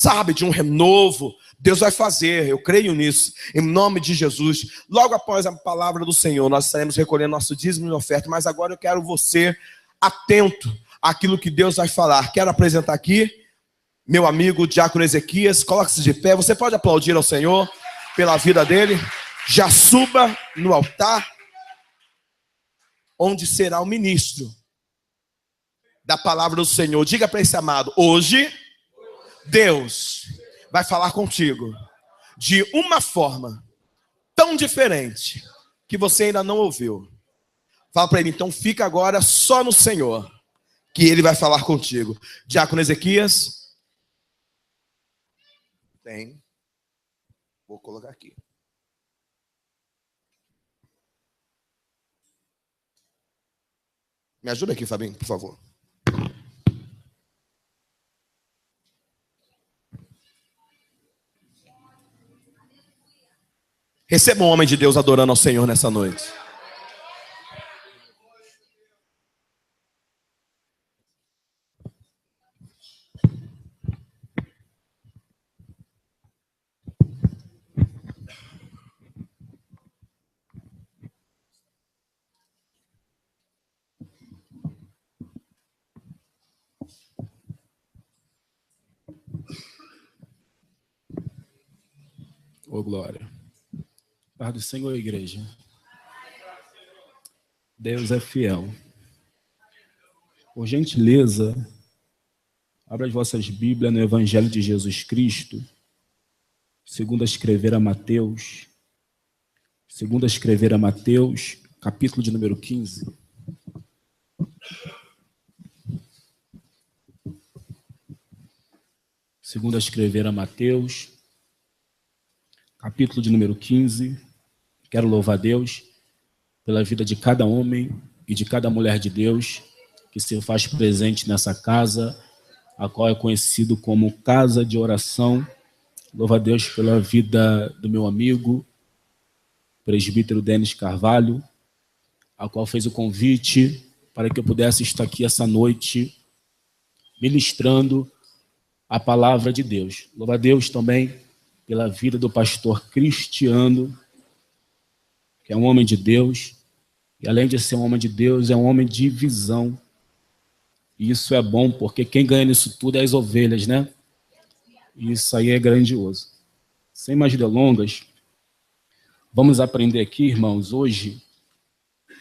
sabe, de um renovo. Deus vai fazer, eu creio nisso, em nome de Jesus. Logo após a palavra do Senhor, nós estaremos recolhendo nosso dízimo e oferta, mas agora eu quero você atento àquilo que Deus vai falar. Quero apresentar aqui meu amigo Diácono Ezequias. Coloque-se de pé, você pode aplaudir ao Senhor pela vida dele. Já suba no altar, onde será o ministro da palavra do Senhor. Diga para esse amado: hoje Deus vai falar contigo de uma forma tão diferente que você ainda não ouviu. Fala para ele, então fica agora só no Senhor, que ele vai falar contigo. Diácono Ezequias. Tem. Vou colocar aqui. Me ajuda aqui, Fabinho, por favor. Receba um homem de Deus adorando ao Senhor nessa noite. Ô, glória. Paz do Senhor, igreja. Deus é fiel. Por gentileza, abra as vossas Bíblias no Evangelho de Jesus Cristo, segundo escrever a Mateus, capítulo de número 15. Segundo escrever a Mateus, capítulo de número 15. Quero louvar a Deus pela vida de cada homem e de cada mulher de Deus que se faz presente nessa casa, a qual é conhecido como Casa de Oração. Louvo a Deus pela vida do meu amigo, presbítero Denis Carvalho, a qual fez o convite para que eu pudesse estar aqui essa noite ministrando a palavra de Deus. Louvo a Deus também pela vida do pastor Cristiano, que é um homem de Deus, e além de ser um homem de Deus, é um homem de visão. E isso é bom, porque quem ganha nisso tudo é as ovelhas, né? E isso aí é grandioso. Sem mais delongas, vamos aprender aqui, irmãos, hoje,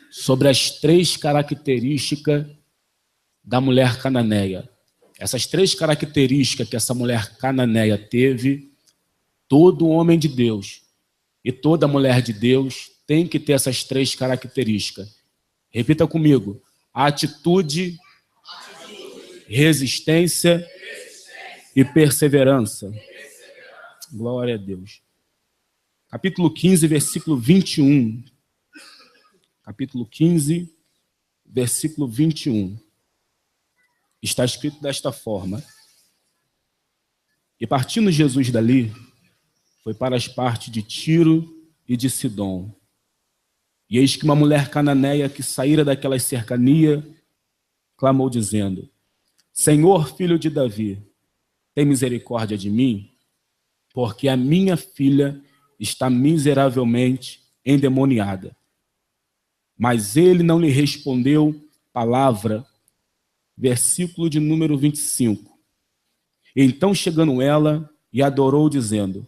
sobre as 3 características da mulher cananeia. Essas 3 características que essa mulher cananeia teve, todo homem de Deus e toda mulher de Deus tem que ter essas 3 características. Repita comigo: atitude, resistência e perseverança. Glória a Deus. Capítulo 15, versículo 21. Capítulo 15, versículo 21. Está escrito desta forma: e partindo Jesus dali, foi para as partes de Tiro e de Sidom. E eis que uma mulher cananeia que saíra daquelas cercanias clamou dizendo: Senhor, filho de Davi, tem misericórdia de mim, porque a minha filha está miseravelmente endemoniada. Mas ele não lhe respondeu palavra. Versículo de número 25. Então chegando ela e adorou dizendo: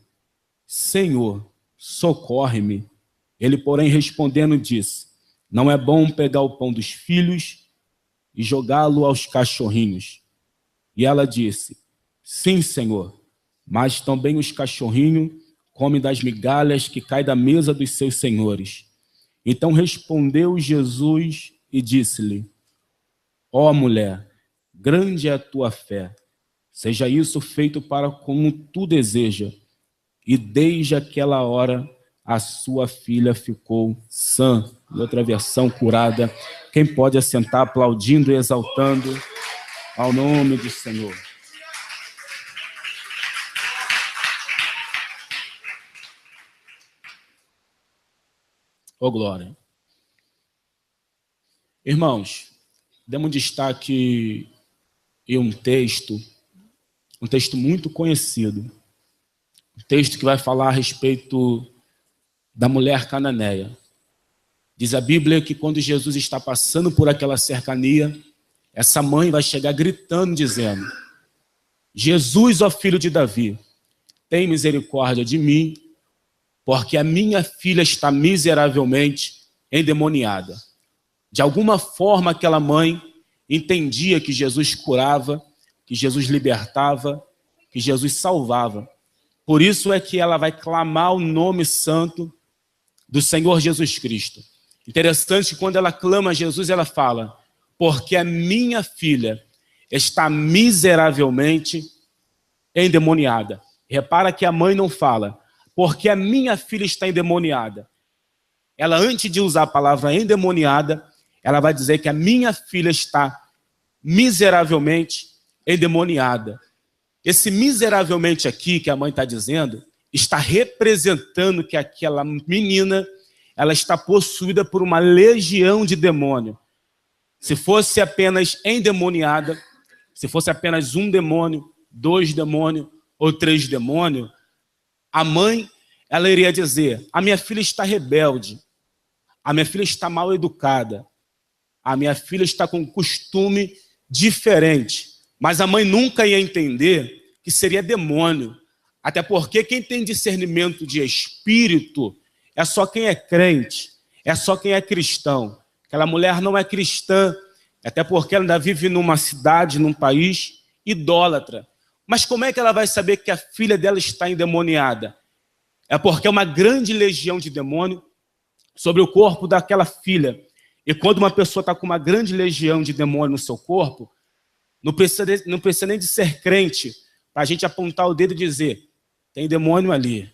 Senhor, socorre-me. Ele, porém, respondendo, disse: não é bom pegar o pão dos filhos e jogá-lo aos cachorrinhos. E ela disse: sim, Senhor, mas também os cachorrinhos comem das migalhas que caem da mesa dos seus senhores. Então respondeu Jesus e disse-lhe: ó mulher, grande é a tua fé, seja isso feito para como tu deseja. E desde aquela hora a sua filha ficou sã. Em outra versão, curada. Quem pode assentar aplaudindo e exaltando ao nome do Senhor? Ô glória. Irmãos, demos destaque em um texto um texto muito conhecido, um texto que vai falar a respeito da mulher cananeia. Diz a Bíblia que quando Jesus está passando por aquela cercania, essa mãe vai chegar gritando, dizendo: Jesus, ó filho de Davi, tem misericórdia de mim, porque a minha filha está miseravelmente endemoniada. De alguma forma, aquela mãe entendia que Jesus curava, que Jesus libertava, que Jesus salvava. Por isso é que ela vai clamar o nome santo do Senhor Jesus Cristo. Interessante que quando ela clama a Jesus, ela fala: porque a minha filha está miseravelmente endemoniada. Repara que a mãe não fala, porque a minha filha está endemoniada. Ela, antes de usar a palavra endemoniada, ela vai dizer que a minha filha está miseravelmente endemoniada. Esse miseravelmente aqui, que a mãe está dizendo, está representando que aquela menina, ela está possuída por uma legião de demônio. Se fosse apenas endemoniada, se fosse apenas um demônio, 2 demônios ou 3 demônios, a mãe, ela iria dizer: a minha filha está rebelde, a minha filha está mal educada, a minha filha está com um costume diferente. Mas a mãe nunca ia entender que seria demônio, até porque quem tem discernimento de espírito é só quem é crente, é só quem é cristão. Aquela mulher não é cristã, até porque ela ainda vive numa cidade, num país idólatra. Mas como é que ela vai saber que a filha dela está endemoniada? É porque é uma grande legião de demônio sobre o corpo daquela filha. E quando uma pessoa está com uma grande legião de demônio no seu corpo, não precisa nem de ser crente para a gente apontar o dedo e dizer: tem demônio ali.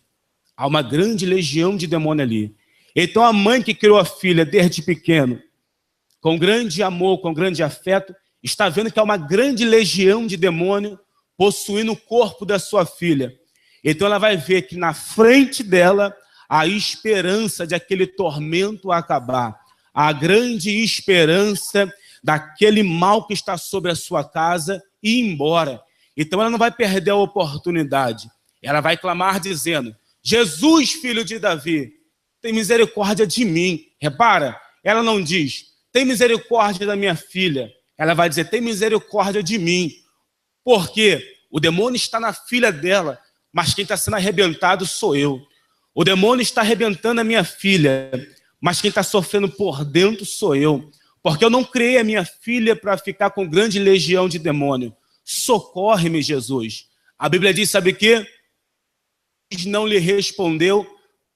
Há uma grande legião de demônio ali. Então a mãe que criou a filha desde pequeno, com grande amor, com grande afeto, está vendo que há uma grande legião de demônio possuindo o corpo da sua filha. Então ela vai ver que na frente dela há a esperança de aquele tormento acabar, a grande esperança daquele mal que está sobre a sua casa ir embora. Então ela não vai perder a oportunidade. Ela vai clamar dizendo: Jesus, filho de Davi, tem misericórdia de mim. Repara, ela não diz: tem misericórdia da minha filha. Ela vai dizer: tem misericórdia de mim. Porque o demônio está na filha dela, mas quem está sendo arrebentado sou eu. O demônio está arrebentando a minha filha, mas quem está sofrendo por dentro sou eu. Porque eu não criei a minha filha para ficar com grande legião de demônio. Socorre-me, Jesus. A Bíblia diz, sabe o quê? Não lhe respondeu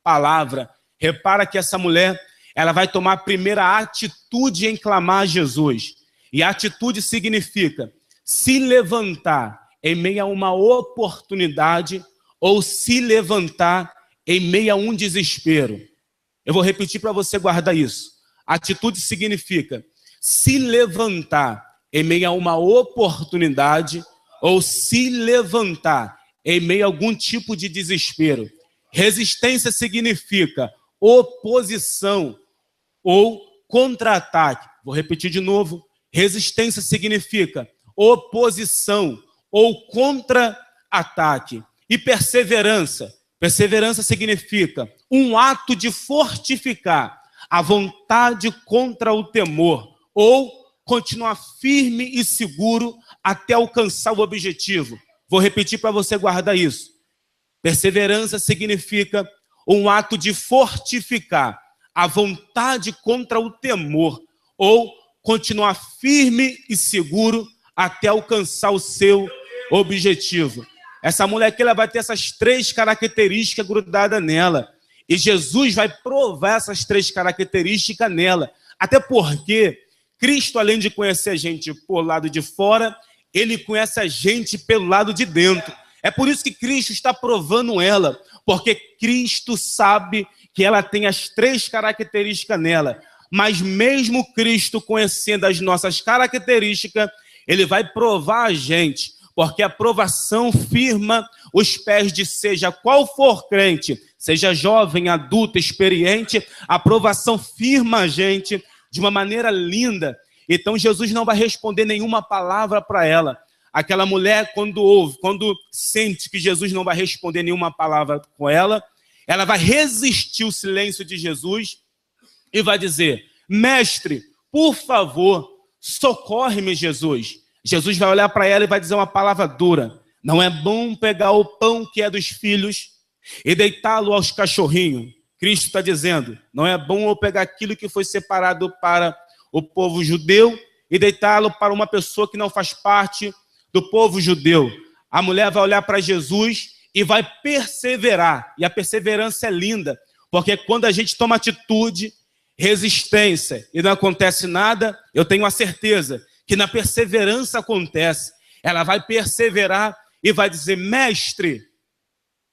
palavra. Repara que essa mulher, ela vai tomar a primeira atitude em clamar a Jesus. E a atitude significa se levantar em meio a uma oportunidade ou se levantar em meio a um desespero. Eu vou repetir para você guardar isso. Atitude significa se levantar em meio a uma oportunidade ou se levantar em meio a algum tipo de desespero. Resistência significa oposição ou contra-ataque. Vou repetir de novo. Resistência significa oposição ou contra-ataque. E perseverança. Perseverança significa um ato de fortificar a vontade contra o temor, ou continuar firme e seguro até alcançar o objetivo. Vou repetir para você guardar isso. Perseverança significa um ato de fortificar a vontade contra o temor, ou continuar firme e seguro até alcançar o seu objetivo. Essa mulher aqui, ela vai ter essas 3 características grudadas nela. E Jesus vai provar essas 3 características nela. Até porque Cristo, além de conhecer a gente por lado de fora, ele conhece a gente pelo lado de dentro. É por isso que Cristo está provando ela. Porque Cristo sabe que ela tem as 3 características nela. Mas mesmo Cristo conhecendo as nossas características, ele vai provar a gente. Porque a provação firma os pés de seja qual for crente, seja jovem, adulto, experiente, a provação firma a gente de uma maneira linda. Então Jesus não vai responder nenhuma palavra para ela. aquela mulher, quando sente que Jesus não vai responder nenhuma palavra com ela, ela vai resistir o silêncio de Jesus e vai dizer: mestre, por favor, socorre-me, Jesus. Jesus vai olhar para ela e vai dizer uma palavra dura: não é bom pegar o pão que é dos filhos e deitá-lo aos cachorrinhos. Cristo está dizendo: não é bom eu pegar aquilo que foi separado para o povo judeu e deitá-lo para uma pessoa que não faz parte do povo judeu. A mulher vai olhar para Jesus e vai perseverar. E a perseverança é linda, porque quando a gente toma atitude, resistência, e não acontece nada, eu tenho a certeza que na perseverança acontece. Ela vai perseverar e vai dizer: mestre,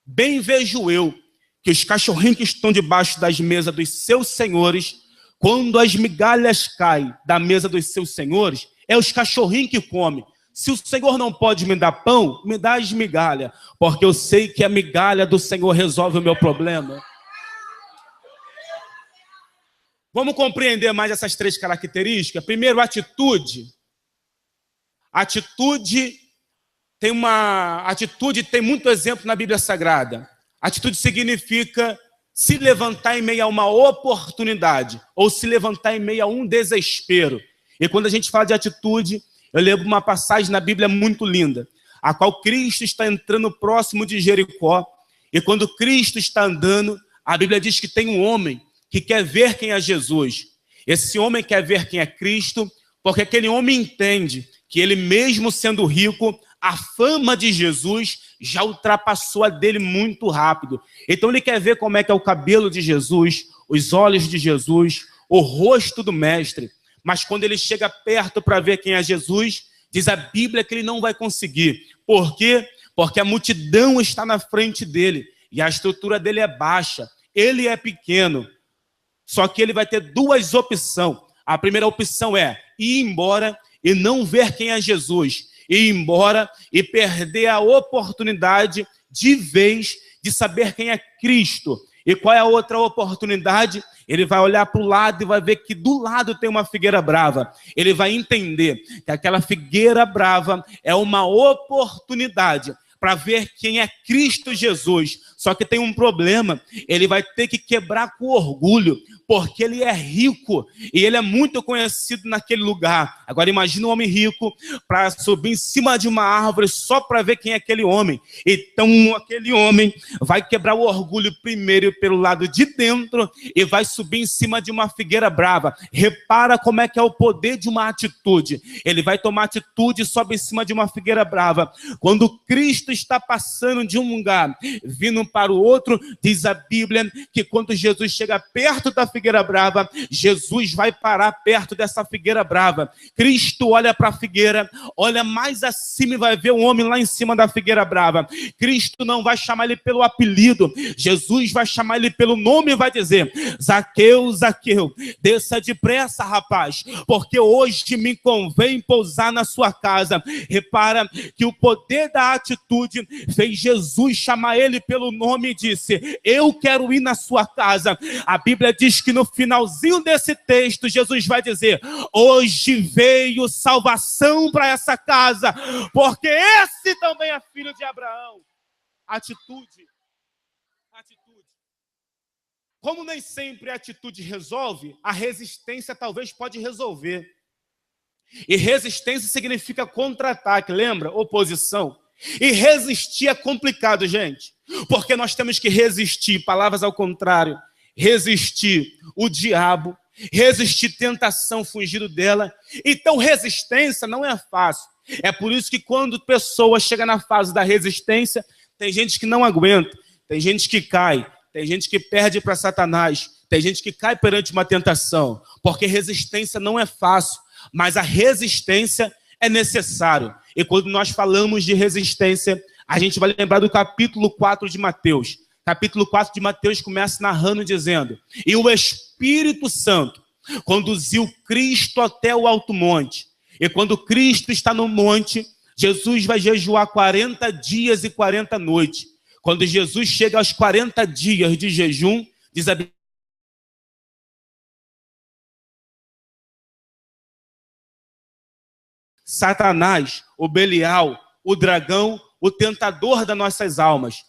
bem vejo eu que os cachorrinhos que estão debaixo das mesas dos seus senhores, quando as migalhas caem da mesa dos seus senhores, é os cachorrinhos que comem. Se o Senhor não pode me dar pão, me dá as migalhas, porque eu sei que a migalha do Senhor resolve o meu problema. Vamos compreender mais essas três características? Primeiro, atitude. Atitude tem muito exemplo na Bíblia Sagrada. Atitude significa se levantar em meio a uma oportunidade ou se levantar em meio a um desespero. E quando a gente fala de atitude, eu lembro uma passagem na Bíblia muito linda, a qual Cristo está entrando próximo de Jericó. E quando Cristo está andando, a Bíblia diz que tem um homem que quer ver quem é Jesus. Esse homem quer ver quem é Cristo, porque aquele homem entende que ele, mesmo sendo rico, a fama de Jesus já ultrapassou a dele muito rápido. Então ele quer ver como é que é o cabelo de Jesus, os olhos de Jesus, o rosto do mestre. Mas quando ele chega perto para ver quem é Jesus, diz a Bíblia que ele não vai conseguir. Por quê? Porque a multidão está na frente dele e a estrutura dele é baixa. Ele é pequeno. Só que ele vai ter duas opções. A primeira opção é ir embora e não ver quem é Jesus. Ir embora e perder a oportunidade de vez de saber quem é Cristo. E qual é a outra oportunidade? Ele vai olhar para o lado e vai ver que do lado tem uma figueira brava. Ele vai entender que aquela figueira brava é uma oportunidade para ver quem é Cristo Jesus. Só que tem um problema: ele vai ter que quebrar com orgulho, porque ele é rico e ele é muito conhecido naquele lugar. Agora imagina um homem rico para subir em cima de uma árvore só para ver quem é aquele homem. Então aquele homem vai quebrar o orgulho primeiro pelo lado de dentro e vai subir em cima de uma figueira brava. Repara como é que é o poder de uma atitude. Ele vai tomar atitude e sobe em cima de uma figueira brava. Quando Cristo está passando de um lugar, vindo para o outro, diz a Bíblia que quando Jesus chega perto da figueira brava, Jesus vai parar perto dessa figueira brava. Cristo olha para a figueira, olha mais acima e vai ver um homem lá em cima da figueira brava. Cristo não vai chamar ele pelo apelido, Jesus vai chamar ele pelo nome e vai dizer: Zaqueu, Zaqueu, desça depressa, rapaz, porque hoje me convém pousar na sua casa. Repara que o poder da atitude fez Jesus chamar ele pelo nome e disse: eu quero ir na sua casa. A Bíblia diz que no finalzinho desse texto, Jesus vai dizer: hoje veio salvação para essa casa, porque esse também é filho de Abraão. Atitude. Atitude. Como nem sempre a atitude resolve, a resistência talvez pode resolver. E resistência significa contra-ataque, lembra? Oposição. E resistir é complicado, gente, porque nós temos que resistir, palavras ao contrário, resistir o diabo, resistir tentação, fugindo dela. Então resistência não é fácil. É por isso que quando pessoa chega na fase da resistência, tem gente que não aguenta, tem gente que cai, tem gente que perde para Satanás, tem gente que cai perante uma tentação, porque resistência não é fácil, mas a resistência é necessário. E quando nós falamos de resistência, a gente vai lembrar do capítulo 4 de Mateus. Capítulo 4 de Mateus começa narrando dizendo: e o Espírito Santo conduziu Cristo até o alto monte. E quando Cristo está no monte, Jesus vai jejuar 40 dias e 40 noites. Quando Jesus chega aos 40 dias de jejum, diz a Bíblia, Satanás, o Belial, o dragão, o tentador das nossas almas.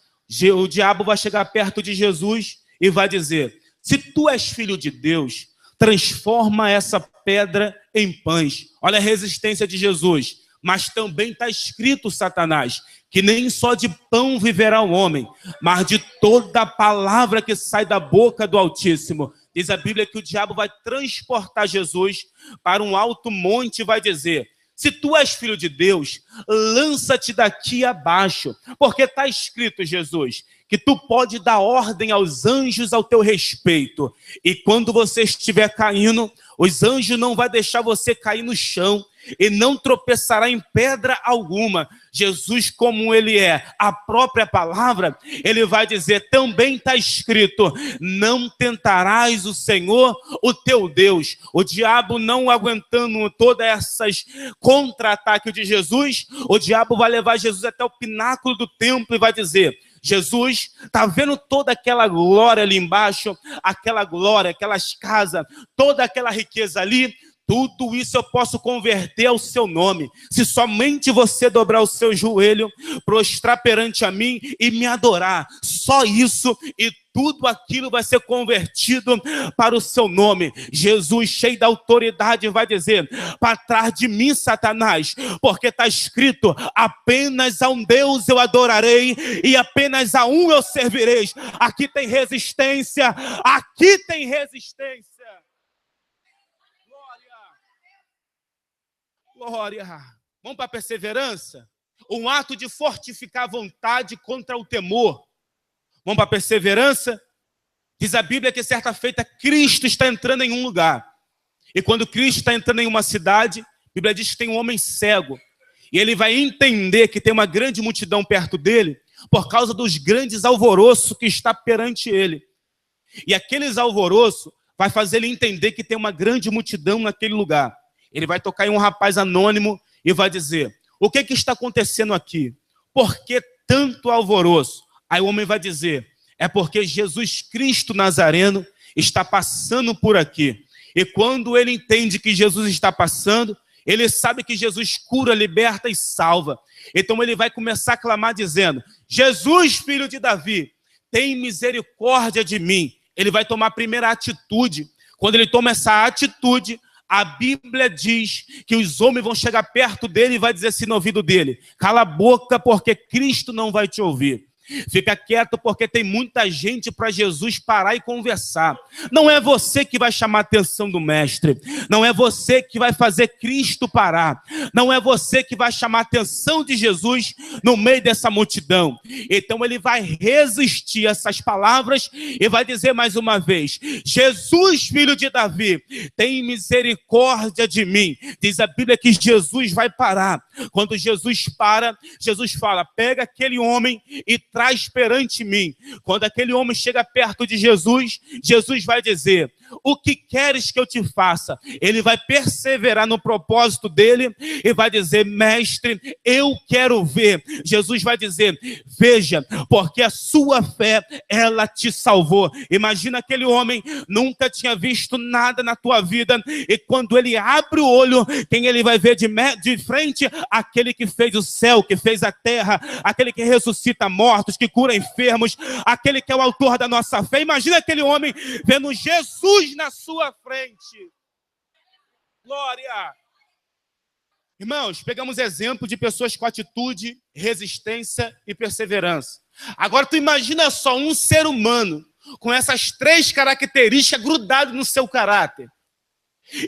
O diabo vai chegar perto de Jesus e vai dizer: se tu és filho de Deus, transforma essa pedra em pães. Olha a resistência de Jesus. Mas também está escrito, Satanás, que nem só de pão viverá o homem, mas de toda a palavra que sai da boca do Altíssimo. Diz a Bíblia que o diabo vai transportar Jesus para um alto monte e vai dizer: se tu és filho de Deus, lança-te daqui abaixo, porque está escrito, Jesus, que tu pode dar ordem aos anjos ao teu respeito, e quando você estiver caindo, os anjos não vão deixar você cair no chão, e não tropeçará em pedra alguma. Jesus, como ele é a própria palavra, ele vai dizer: também está escrito, não tentarás o Senhor, o teu Deus. O diabo não aguentando todas essas contra-ataques de Jesus, o diabo vai levar Jesus até o pináculo do templo e vai dizer: Jesus, está vendo toda aquela glória ali embaixo, aquela glória, aquelas casas, toda aquela riqueza ali? Tudo isso eu posso converter ao seu nome, se somente você dobrar o seu joelho, prostrar perante a mim e me adorar. Só isso, e tudo aquilo vai ser convertido para o seu nome. Jesus, cheio da autoridade, vai dizer: para trás de mim, Satanás, porque está escrito: apenas a um Deus eu adorarei e apenas a um eu servirei. Aqui tem resistência, aqui tem resistência. Glória. Vamos para a perseverança? Um ato de fortificar a vontade contra o temor. Vamos para a perseverança? Diz a Bíblia que certa feita Cristo está entrando em um lugar. E quando Cristo está entrando em uma cidade, a Bíblia diz que tem um homem cego. E ele vai entender que tem uma grande multidão perto dele por causa dos grandes alvoroços que está perante ele. E aqueles alvoroços vai fazer ele entender que tem uma grande multidão naquele lugar. Ele vai tocar em um rapaz anônimo e vai dizer: o que está acontecendo aqui? Por que tanto alvoroço? Aí o homem vai dizer: é porque Jesus Cristo Nazareno está passando por aqui. E quando ele entende que Jesus está passando, ele sabe que Jesus cura, liberta e salva. Então ele vai começar a clamar dizendo: Jesus, filho de Davi, tem misericórdia de mim. Ele vai tomar a primeira atitude. Quando ele toma essa atitude, a Bíblia diz que os homens vão chegar perto dele e vai dizer assim no ouvido dele: cala a boca, porque Cristo não vai te ouvir. Fica quieto, porque tem muita gente para Jesus parar e conversar. Não é você que vai chamar a atenção do mestre. Não é você que vai fazer Cristo parar. Não é você que vai chamar a atenção de Jesus no meio dessa multidão. Então ele vai resistir a essas palavras e vai dizer mais uma vez: Jesus, filho de Davi, tem misericórdia de mim. Diz a Bíblia que Jesus vai parar. Quando Jesus para, Jesus fala: pega aquele homem e traz perante mim. Quando aquele homem chega perto de Jesus, Jesus vai dizer: o que queres que eu te faça? Ele vai perseverar no propósito dele e vai dizer: mestre, eu quero ver. Jesus vai dizer: veja, porque a sua fé, ela te salvou. Imagina aquele homem, nunca tinha visto nada na tua vida, e quando ele abre o olho, quem ele vai ver de frente? Aquele que fez o céu, que fez a terra, aquele que ressuscita mortos, que cura enfermos, aquele que é o autor da nossa fé. Imagina aquele homem vendo Jesus na sua frente. Glória! Irmãos, pegamos exemplo de pessoas com atitude, resistência e perseverança. Agora tu imagina só um ser humano com essas três características grudadas no seu caráter.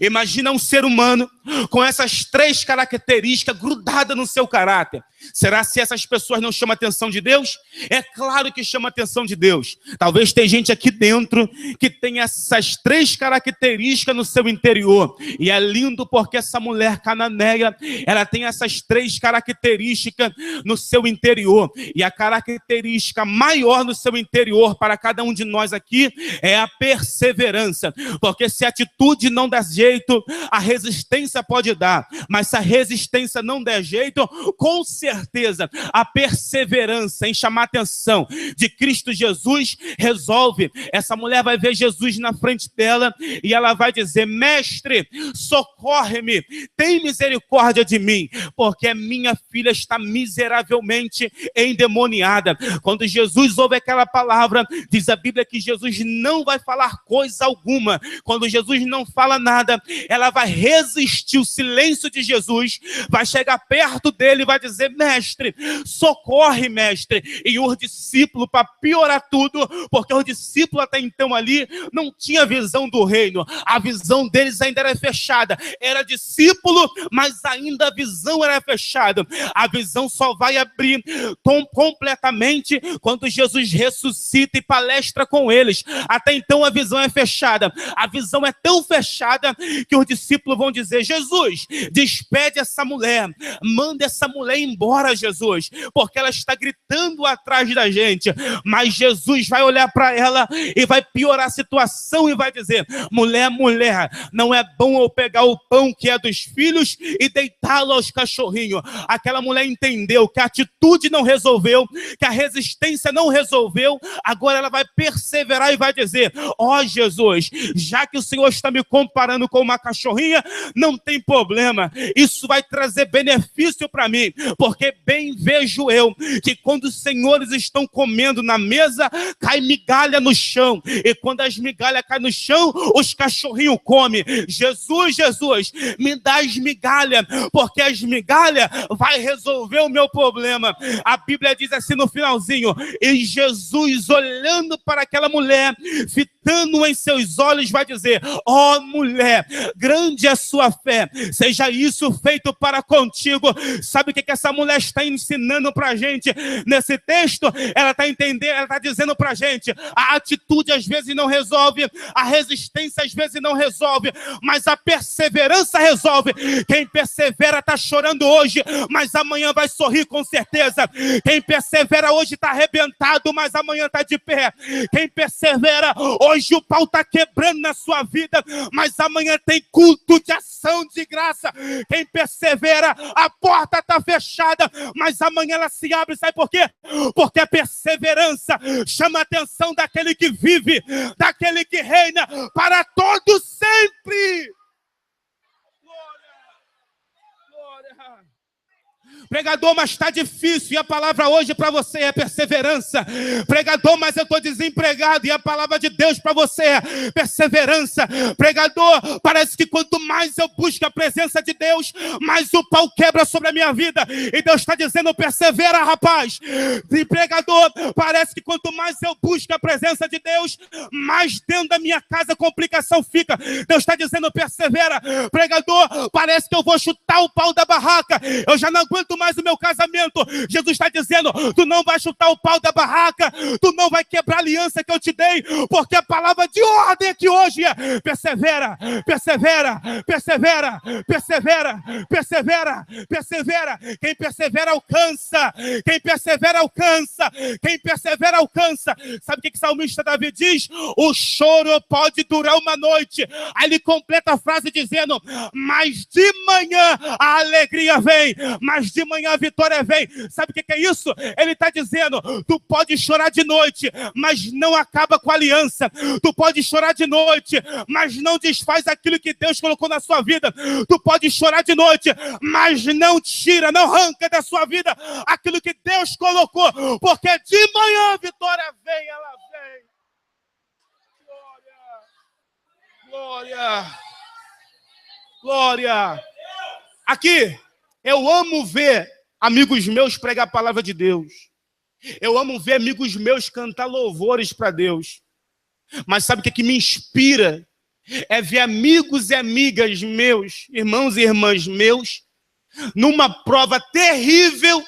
Imagina um ser humano com essas três características grudadas no seu caráter. Será se essas pessoas não chamam a atenção de Deus? É claro que chama a atenção de Deus. Talvez tem gente aqui dentro que tem essas três características no seu interior. E é lindo porque essa mulher cananeia, ela tem essas três características no seu interior. E a característica maior no seu interior para cada um de nós aqui é a perseverança. Porque se a atitude não dá jeito, a resistência resistência pode dar, mas se a resistência não der jeito, com certeza a perseverança em chamar a atenção de Cristo Jesus resolve. Essa mulher vai ver Jesus na frente dela e ela vai dizer: mestre, socorre-me, tem misericórdia de mim, porque a minha filha está miseravelmente endemoniada. Quando Jesus ouve aquela palavra, diz a Bíblia que Jesus não vai falar coisa alguma. Quando Jesus não fala nada, ela vai resistir o silêncio de Jesus, vai chegar perto dele e vai dizer: mestre, socorre, mestre. E o discípulo, para piorar tudo, porque o discípulo até então ali não tinha visão do reino, a visão deles ainda era fechada, era discípulo, mas ainda a visão era fechada. A visão só vai abrir completamente quando Jesus ressuscita e palestra com eles. Até então a visão é fechada. A visão é tão fechada que os discípulos vão dizer: Jesus, despede essa mulher, manda essa mulher embora, Jesus, porque ela está gritando atrás da gente. Mas Jesus vai olhar para ela e vai piorar a situação e vai dizer: mulher, não é bom eu pegar o pão que é dos filhos e deitá-lo aos cachorrinhos. Aquela mulher entendeu que a atitude não resolveu, que a resistência não resolveu. Agora ela vai perseverar e vai dizer: ó Jesus, já que o Senhor está me comparando com uma cachorrinha, não tem problema, isso vai trazer benefício para mim, porque bem vejo eu que quando os senhores estão comendo na mesa, cai migalha no chão, e quando as migalhas caem no chão, os cachorrinhos comem. Jesus, me dá as migalhas, porque as migalhas vai resolver o meu problema. A Bíblia diz assim no finalzinho: e Jesus, olhando para aquela mulher, fitando em seus olhos, vai dizer: ó mulher, grande é a sua fé, seja isso feito para contigo. Sabe o que essa mulher está ensinando para a gente nesse texto? Ela está entendendo, ela está dizendo para a gente: a atitude às vezes não resolve, a resistência às vezes não resolve, mas a perseverança resolve. Quem persevera está chorando hoje, mas amanhã vai sorrir com certeza. Quem persevera hoje está arrebentado, mas amanhã está de pé. Quem persevera hoje, o pau está quebrando na sua vida, mas amanhã tem culto de ação de graça. Quem persevera, a porta está fechada, mas amanhã ela se abre. Sabe por quê? Porque a perseverança chama a atenção daquele que vive, daquele que reina para todo sempre. Glória. Pregador, mas está difícil, e a palavra hoje para você é perseverança. Pregador, mas eu estou desempregado, e a palavra de Deus para você é perseverança. Pregador, parece que quanto mais eu busco a presença de Deus, mais o pau quebra sobre a minha vida, e Deus está dizendo: persevera, rapaz. E pregador, parece que quanto mais eu busco a presença de Deus, mais dentro da minha casa complicação fica. Deus está dizendo: persevera. Pregador, parece que eu vou chutar o pau da barraca, eu já não aguento mais o meu casamento. Jesus está dizendo: tu não vai chutar o pau da barraca, tu não vai quebrar a aliança que eu te dei, porque a palavra de ordem aqui hoje é: persevera, persevera, persevera, persevera, persevera, persevera. Quem persevera alcança, quem persevera alcança, quem persevera alcança. Sabe o que o salmista Davi diz? O choro pode durar uma noite. Aí ele completa a frase dizendo: mas de manhã a alegria vem, mas de manhã a vitória vem. Sabe o que é isso? Ele está dizendo: tu pode chorar de noite, mas não acaba com a aliança. Tu pode chorar de noite, mas não desfaz aquilo que Deus colocou na sua vida. Tu pode chorar de noite, mas não tira, não arranca da sua vida aquilo que Deus colocou, porque de manhã a vitória vem, ela vem. Glória, glória. Aqui, eu amo ver amigos meus pregar a palavra de Deus. Eu amo ver amigos meus cantar louvores para Deus. Mas sabe o que me inspira? É ver amigos e amigas meus, irmãos e irmãs meus, numa prova terrível,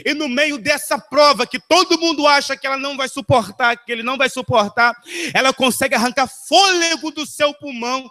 E no meio dessa prova, que todo mundo acha que ela não vai suportar, que ele não vai suportar, ela consegue arrancar fôlego do seu pulmão.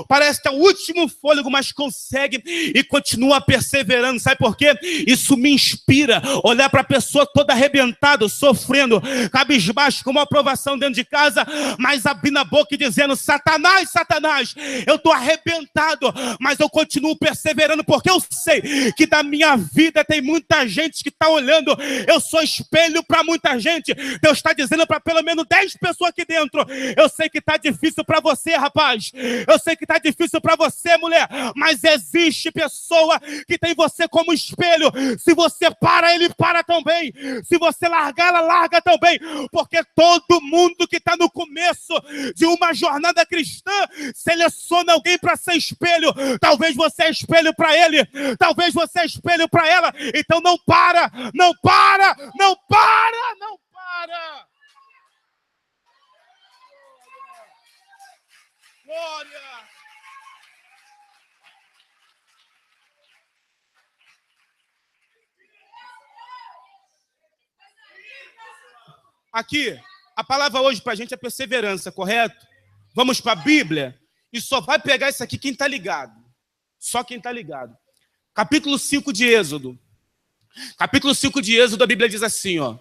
Parece que é o último fôlego, mas consegue e continua perseverando. Sabe por quê? Isso me inspira. Olhar para a pessoa toda arrebentada, sofrendo, cabisbaixo, com uma aprovação dentro de casa, mas abrindo a boca e dizendo: Satanás, Satanás, eu estou arrebentado, mas eu continuo perseverando, porque eu sei que da minha vida tem muita gente que está olhando. Eu sou espelho para muita gente. Deus está dizendo para pelo menos 10 pessoas aqui dentro: eu sei que está difícil para você, rapaz, eu sei que está difícil para você, mulher, mas existe pessoa que tem você como espelho. Se você para, ele para também. Se você largar, ela larga também, porque todo mundo que está no começo de uma jornada cristã seleciona alguém para ser espelho. Talvez você é espelho para ele, talvez você é espelho para ela. Então não para, não para, não para, não para. Glória. Aqui, a palavra hoje para a gente é perseverança, correto? Vamos para a Bíblia e só vai pegar isso aqui quem está ligado. Só quem está ligado. Capítulo 5 de Êxodo. Capítulo 5 de Êxodo, a Bíblia diz assim, ó,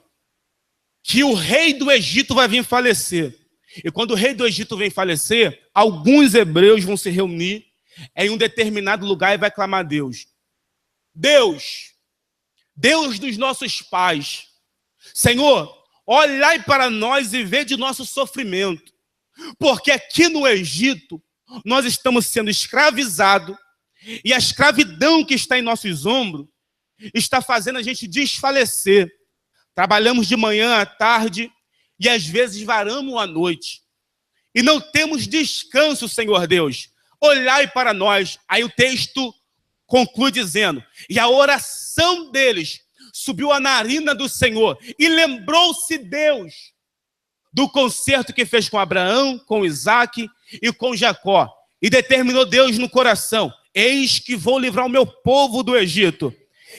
que o rei do Egito vai vir falecer. E quando o rei do Egito vem falecer, alguns hebreus vão se reunir em um determinado lugar e vai clamar a Deus. Deus, Deus dos nossos pais, Senhor, olhai para nós e vede nosso sofrimento, porque aqui no Egito nós estamos sendo escravizados e a escravidão que está em nossos ombros está fazendo a gente desfalecer. Trabalhamos de manhã à tarde e às vezes varamos à noite. E não temos descanso, Senhor Deus. Olhai para nós. Aí o texto conclui dizendo: e a oração deles subiu à narina do Senhor, e lembrou-se Deus do concerto que fez com Abraão, com Isaque e com Jacó. E determinou Deus no coração: eis que vou livrar o meu povo do Egito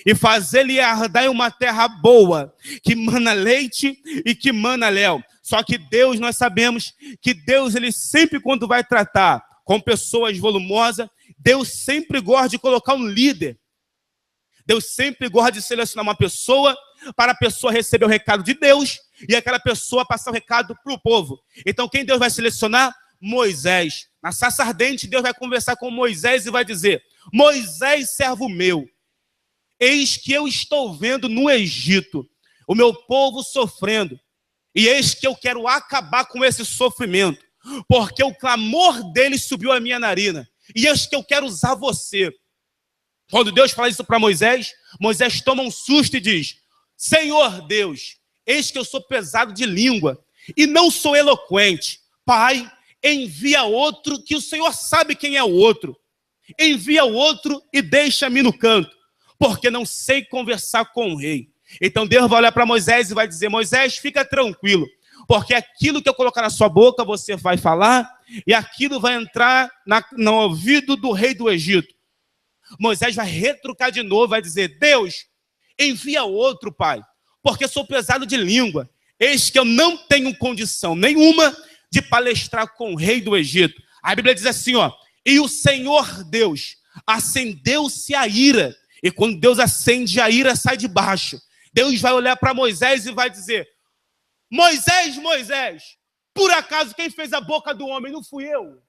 e fazer-lhe herdar em uma terra boa, que mana leite e que mana mel. Só que Deus, nós sabemos que Deus, ele sempre, quando vai tratar com pessoas volumosas, Deus sempre gosta de colocar um líder. Deus sempre gosta de selecionar uma pessoa para a pessoa receber o recado de Deus e aquela pessoa passar o recado para o povo. Então quem Deus vai selecionar? Moisés. Na sarça ardente, Deus vai conversar com Moisés e vai dizer: Moisés, servo meu, eis que eu estou vendo no Egito o meu povo sofrendo, e eis que eu quero acabar com esse sofrimento, porque o clamor deles subiu à minha narina, e eis que eu quero usar você. Quando Deus fala isso para Moisés, Moisés toma um susto e diz: Senhor Deus, eis que eu sou pesado de língua e não sou eloquente. Pai, envia outro, que o Senhor sabe quem é o outro. Envia o outro e deixa-me no canto, porque não sei conversar com o rei. Então Deus vai olhar para Moisés e vai dizer: Moisés, fica tranquilo, porque aquilo que eu colocar na sua boca você vai falar, e aquilo vai entrar no ouvido do rei do Egito. Moisés vai retrucar de novo, vai dizer: Deus, envia outro, pai, porque sou pesado de língua. Eis que eu não tenho condição nenhuma de palestrar com o rei do Egito. A Bíblia diz assim, ó: e o Senhor Deus acendeu-se a ira. E quando Deus acende, a ira sai de baixo. Deus vai olhar para Moisés e vai dizer: Moisés, Moisés, por acaso quem fez a boca do homem não fui eu?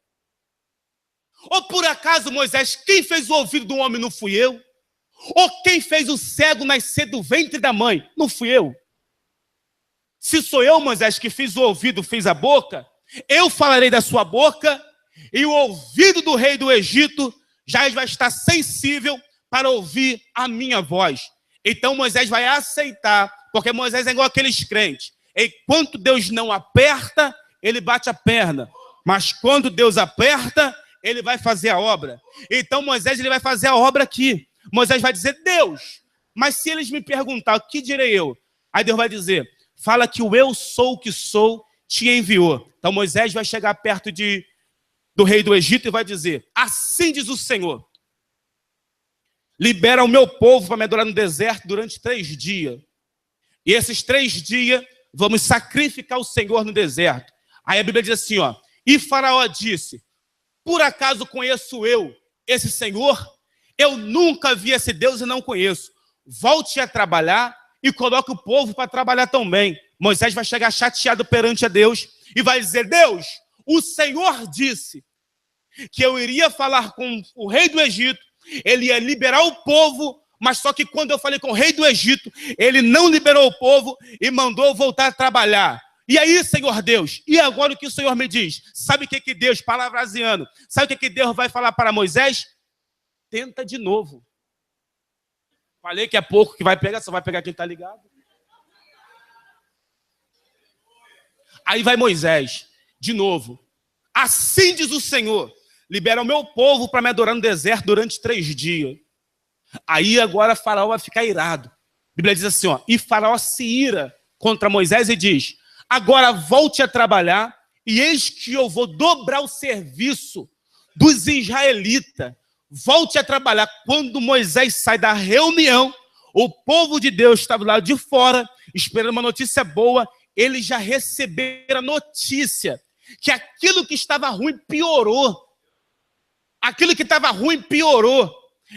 Ou por acaso, Moisés, quem fez o ouvido do homem não fui eu? Ou quem fez o cego nascer do ventre da mãe não fui eu? Se sou eu, Moisés, que fiz o ouvido, fiz a boca, eu falarei da sua boca, e o ouvido do rei do Egito já vai estar sensível para ouvir a minha voz. Então Moisés vai aceitar, porque Moisés é igual aqueles crentes: enquanto Deus não aperta, ele bate a perna, mas quando Deus aperta, ele vai fazer a obra. Então Moisés, ele vai fazer a obra aqui. Moisés vai dizer: Deus, mas se eles me perguntar, o que direi eu? Aí Deus vai dizer: fala que o eu sou o que sou te enviou. Então Moisés vai chegar perto do rei do Egito e vai dizer: assim diz o Senhor, libera o meu povo para me adorar no deserto durante 3 dias. E esses 3 dias, vamos sacrificar o Senhor no deserto. Aí a Bíblia diz assim, ó, e Faraó disse, por acaso conheço eu esse Senhor? Eu nunca vi esse Deus e não conheço. Volte a trabalhar e coloque o povo para trabalhar também. Moisés vai chegar chateado perante a Deus e vai dizer, Deus, o Senhor disse que eu iria falar com o rei do Egito, ele ia liberar o povo, mas só que quando eu falei com o rei do Egito, ele não liberou o povo e mandou voltar a trabalhar. E aí, Senhor Deus, e agora o que o Senhor me diz? Sabe o que Deus, palavraseando, sabe o que Deus vai falar para Moisés? Tenta de novo. Falei que é pouco que vai pegar, só vai pegar quem está ligado. Aí vai Moisés, de novo. Assim diz o Senhor, libera o meu povo para me adorar no deserto durante 3 dias. Aí agora Faraó vai ficar irado. A Bíblia diz assim, ó, e Faraó se ira contra Moisés e diz, agora volte a trabalhar e eis que eu vou dobrar o serviço dos israelitas. Volte a trabalhar. Quando Moisés sai da reunião, o povo de Deus estava lá de fora, esperando uma notícia boa, eles já receberam a notícia que aquilo que estava ruim piorou. Aquilo que estava ruim piorou.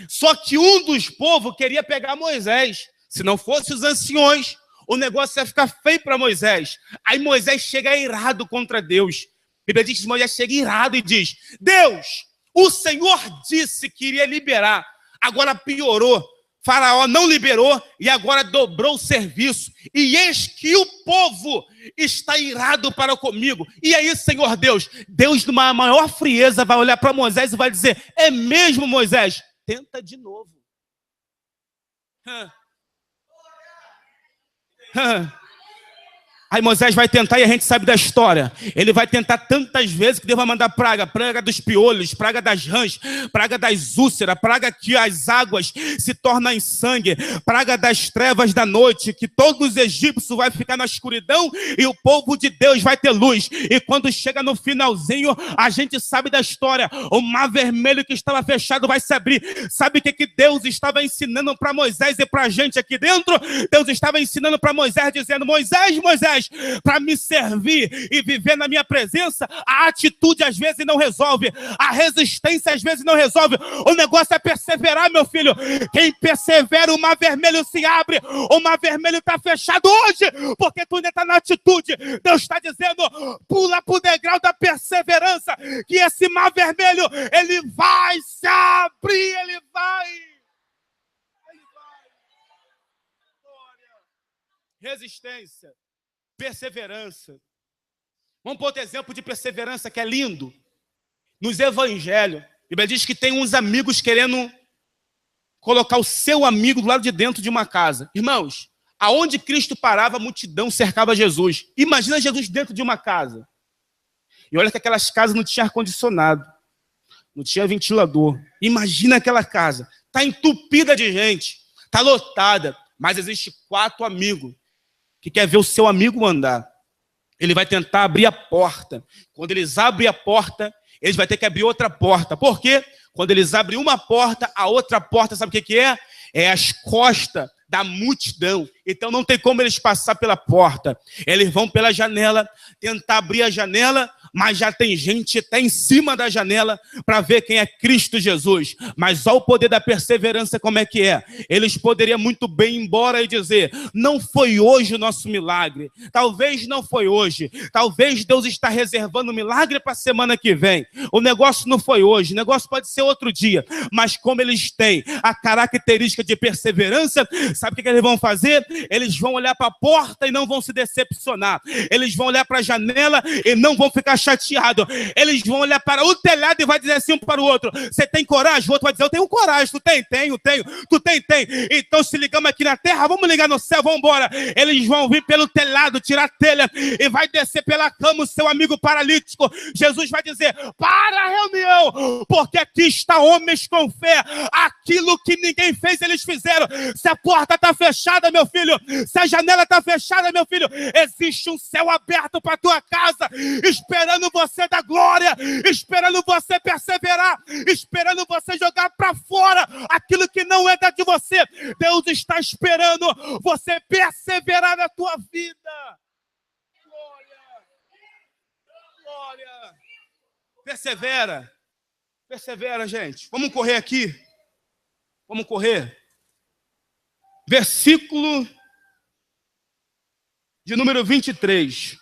Só que um dos povos queria pegar Moisés. Se não fosse os anciões, o negócio ia ficar feio para Moisés. Aí Moisés chega irado contra Deus. A Bíblia diz que Moisés chega irado e diz, Deus, o Senhor disse que iria liberar. Agora piorou. Faraó não liberou e agora dobrou o serviço. E eis que o povo está irado para comigo. E aí, Senhor Deus, Deus numa maior frieza vai olhar para Moisés e vai dizer, é mesmo, Moisés? Tenta de novo. Aí Moisés vai tentar e a gente sabe da história. Ele vai tentar tantas vezes que Deus vai mandar praga. Praga dos piolhos, praga das rãs, praga das úlceras, praga que as águas se tornam em sangue, praga das trevas da noite, que todos os egípcios vão ficar na escuridão e o povo de Deus vai ter luz. E quando chega no finalzinho, a gente sabe da história. O mar vermelho que estava fechado vai se abrir. Sabe o que Deus estava ensinando para Moisés e para a gente aqui dentro? Deus estava ensinando para Moisés, dizendo, Moisés, para me servir e viver na minha presença, a atitude às vezes não resolve, a resistência às vezes não resolve, o negócio é perseverar, meu filho. Quem persevera, o mar vermelho se abre. O mar vermelho está fechado hoje, porque tu ainda está na atitude. Deus está dizendo, pula para o degrau da perseverança, que esse mar vermelho, ele vai se abrir, ele vai. Resistência, perseverança. Vamos pôr outro exemplo de perseverança que é lindo. Nos evangelhos, a Bíblia diz que tem uns amigos querendo colocar o seu amigo do lado de dentro de uma casa. Irmãos, aonde Cristo parava, a multidão cercava Jesus. Imagina Jesus dentro de uma casa. E olha que aquelas casas não tinham ar-condicionado, não tinha ventilador. Imagina aquela casa. Está entupida de gente, está lotada, mas existe 4 amigos que quer ver o seu amigo andar. Ele vai tentar abrir a porta. Quando eles abrem a porta, eles vão ter que abrir outra porta. Por quê? Quando eles abrem uma porta, a outra porta, sabe o que é? É as costas da multidão. Então não tem como eles passar pela porta. Eles vão pela janela, tentar abrir a janela, mas já tem gente até em cima da janela para ver quem é Cristo Jesus. Mas olha o poder da perseverança como é que é. Eles poderiam muito bem ir embora e dizer, não foi hoje o nosso milagre. Talvez não foi hoje. Talvez Deus está reservando o milagre para a semana que vem. O negócio não foi hoje, o negócio pode ser outro dia. Mas como eles têm a característica de perseverança, sabe o que eles vão fazer? Eles vão olhar para a porta e não vão se decepcionar. Eles vão olhar para a janela e não vão ficar chateados. Eles vão olhar para o telhado e vai dizer assim um para o outro, você tem coragem? O outro vai dizer, eu tenho coragem. Tu tem? Tenho. Tu tem. Então se ligamos aqui na terra, vamos ligar no céu, vamos embora. Eles vão vir pelo telhado, tirar a telha e vai descer pela cama o seu amigo paralítico. Jesus vai dizer, para a reunião, porque aqui está homens com fé. Aquilo que ninguém fez, eles fizeram. Se a porta está fechada, meu filho, filho. Se a janela está fechada, meu filho, existe um céu aberto para a tua casa, esperando você dar glória, esperando você perseverar, esperando você jogar para fora aquilo que não é de você. Deus está esperando você perseverar na tua vida. Glória. Persevera, gente. Vamos correr aqui. Vamos correr. Versículo de número 23.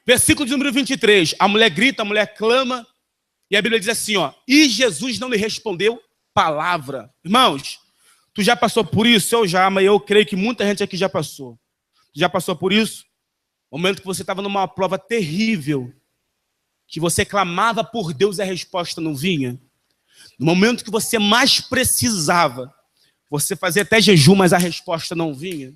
Versículo de número 23. A mulher grita, a mulher clama. E a Bíblia diz assim, ó. E Jesus não lhe respondeu palavra. Irmãos, tu já passou por isso? Eu já, mas eu creio que muita gente aqui já passou. Já passou por isso? Momento que você estava numa prova terrível, que você clamava por Deus e a resposta não vinha. No momento que você mais precisava, você fazia até jejum, mas a resposta não vinha.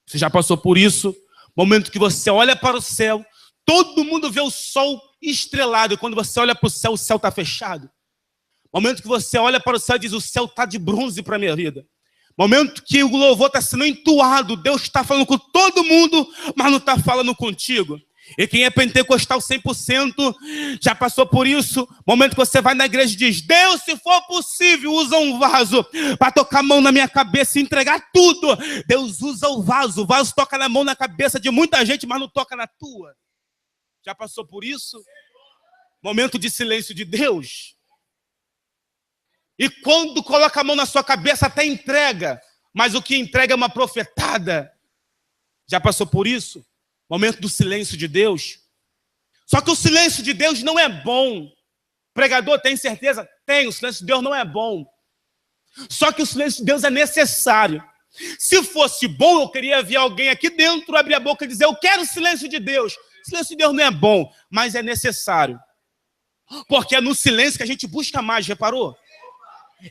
Você já passou por isso? Momento que você olha para o céu, todo mundo vê o sol estrelado, e quando você olha para o céu está fechado. Momento que você olha para o céu e diz, o céu está de bronze para a minha vida. Momento que o louvor está sendo entoado, Deus está falando com todo mundo, mas não está falando contigo. E quem é pentecostal 100% já passou por isso. Momento que você vai na igreja e diz, Deus, se for possível, usa um vaso para tocar a mão na minha cabeça e entregar tudo. Deus usa o vaso toca na mão, na cabeça de muita gente, mas não toca na tua. Já passou por isso? Momento de silêncio de Deus. E quando coloca a mão na sua cabeça, até entrega. Mas o que entrega é uma profetada. Já passou por isso? Momento do silêncio de Deus. Só que o silêncio de Deus não é bom. Pregador, tem certeza? Tem, o silêncio de Deus não é bom. Só que o silêncio de Deus é necessário. Se fosse bom, eu queria ver alguém aqui dentro abrir a boca e dizer, eu quero o silêncio de Deus. O silêncio de Deus não é bom, mas é necessário. Porque é no silêncio que a gente busca mais, reparou?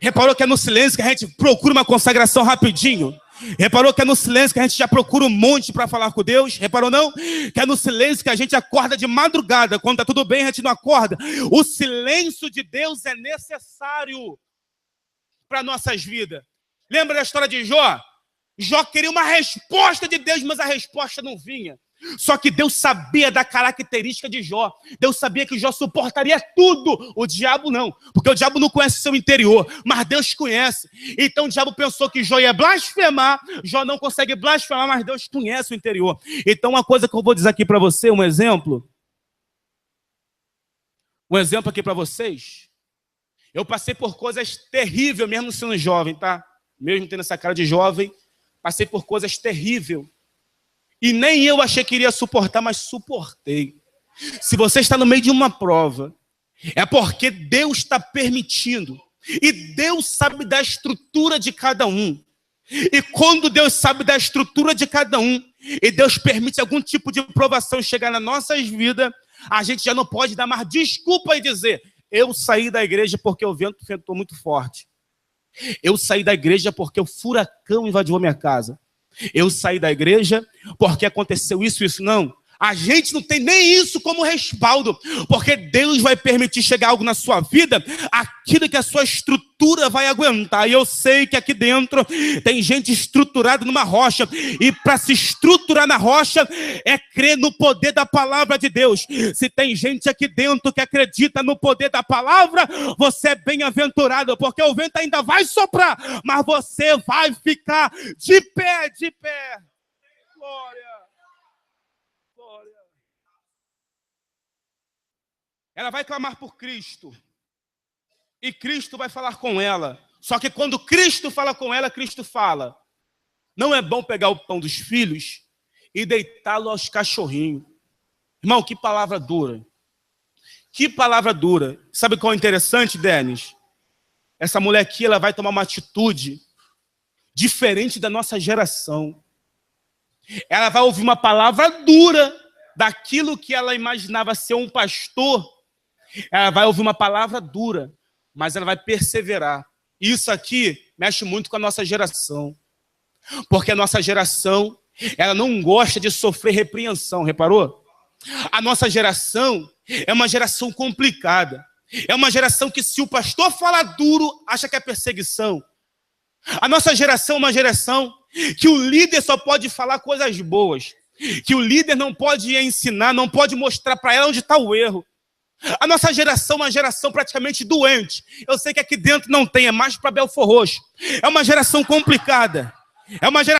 Reparou que é no silêncio que a gente procura uma consagração rapidinho? Reparou que é no silêncio que a gente já procura um monte para falar com Deus? Reparou não? Que é no silêncio que a gente acorda de madrugada. Quando está tudo bem, a gente não acorda. O silêncio de Deus é necessário para nossas vidas. Lembra da história de Jó? Jó queria uma resposta de Deus, mas a resposta não vinha. Só que Deus sabia da característica de Jó. Deus sabia que Jó suportaria tudo. O diabo não, porque o diabo não conhece o seu interior, mas Deus conhece. Então o diabo pensou que Jó ia blasfemar. Jó não consegue blasfemar, mas Deus conhece o interior. Então uma coisa que eu vou dizer aqui para você, um exemplo aqui para vocês. Eu passei por coisas terríveis, mesmo sendo jovem, tá? Mesmo tendo essa cara de jovem, passei por coisas terríveis. E nem eu achei que iria suportar, mas suportei. Se você está no meio de uma prova, é porque Deus está permitindo. E Deus sabe da estrutura de cada um. E quando Deus sabe da estrutura de cada um, e Deus permite algum tipo de provação chegar nas nossas vidas, a gente já não pode dar mais desculpa e dizer, eu saí da igreja porque o vento ventou muito forte. Eu saí da igreja porque o furacão invadiu a minha casa. Eu saí da igreja porque aconteceu isso. Não. A gente não tem nem isso como respaldo, porque Deus vai permitir chegar algo na sua vida, aquilo que a sua estrutura vai aguentar. E eu sei que aqui dentro tem gente estruturada numa rocha, e para se estruturar na rocha é crer no poder da palavra de Deus. Se tem gente aqui dentro que acredita no poder da palavra, você é bem-aventurado, porque o vento ainda vai soprar, mas você vai ficar de pé, de pé. Glória. Ela vai clamar por Cristo. E Cristo vai falar com ela. Só que quando Cristo fala com ela, Cristo fala, não é bom pegar o pão dos filhos e deitá-lo aos cachorrinhos. Irmão, que palavra dura. Que palavra dura. Sabe qual é interessante, Denis? Essa mulher aqui, ela vai tomar uma atitude diferente da nossa geração. Ela vai ouvir uma palavra dura daquilo que ela imaginava ser um pastor. Ela vai ouvir uma palavra dura, mas ela vai perseverar. Isso aqui mexe muito com a nossa geração. Porque a nossa geração, ela não gosta de sofrer repreensão, reparou? A nossa geração é uma geração complicada. É uma geração que se o pastor fala duro, acha que é perseguição. A nossa geração é uma geração que o líder só pode falar coisas boas, que o líder não pode ensinar, não pode mostrar para ela onde está o erro. A nossa geração é uma geração praticamente doente. Eu sei que aqui dentro não tem, é mais para Belfor Roxo. É uma geração complicada. É uma geração